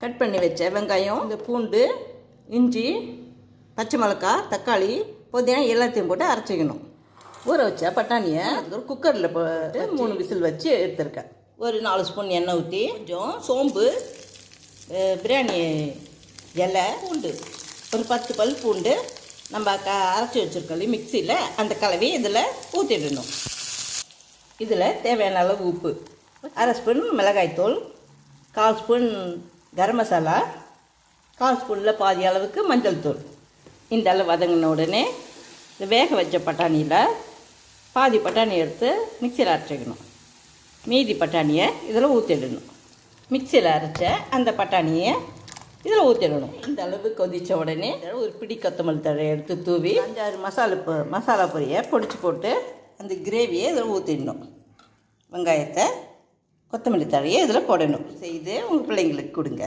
Cut பண்ணி வச்ச வெங்காயம், இந்த பூண்டு, இஞ்சி, பச்சை மிளகாய், தக்காளி, புதினா எல்லாத்தையும் போட்டு அரைச்சிக்கணும். ஊற வச்ச பட்டாணியை ஒரு குக்கரில் போட்டு 3 விசில் வச்சு எடுத்துருக்கேன். ஒரு 4 ஸ்பூன் எண்ணெய் ஊற்றி கொஞ்சம் சோம்பு, பிரியாணி இலை, பூண்டு ஒரு 10 பல் பூண்டு நம்ம அரைச்சி வச்சுருக்கோம் மிக்சியில், அந்த கலவையை இதில் ஊற்றிடணும். இதில் தேவையான அளவு உப்பு, 1/2 ஸ்பூன் மிளகாய்த்தூள், 1/4 ஸ்பூன் கரம் மசாலா, 1/4 ஸ்பூனில் பாதி அளவுக்கு மஞ்சள் தூள். இந்த அளவு வதங்கின உடனே இந்த வேக வச்ச பட்டாணியில் பாதி பட்டாணி எடுத்து மிக்சியில் அரைச்சிக்கணும். மீதி பட்டாணியை இதில் ஊற்றிடணும். மிக்சியில் அரைச்ச அந்த பட்டாணியை இதில் ஊற்றிடணும். இந்த அளவு கொதித்த உடனே ஒரு பிடி கொத்தமல்லி தழை எடுத்து தூவி 5-6 மசாலா பொரியை பொடிச்சு போட்டு அந்த கிரேவியை இதில் ஊற்றிடணும். வெங்காயத்தை, கொத்தமல்லி தழையை இதில் போடணும். செய்து உங்கள் பிள்ளைங்களுக்கு கொடுங்க.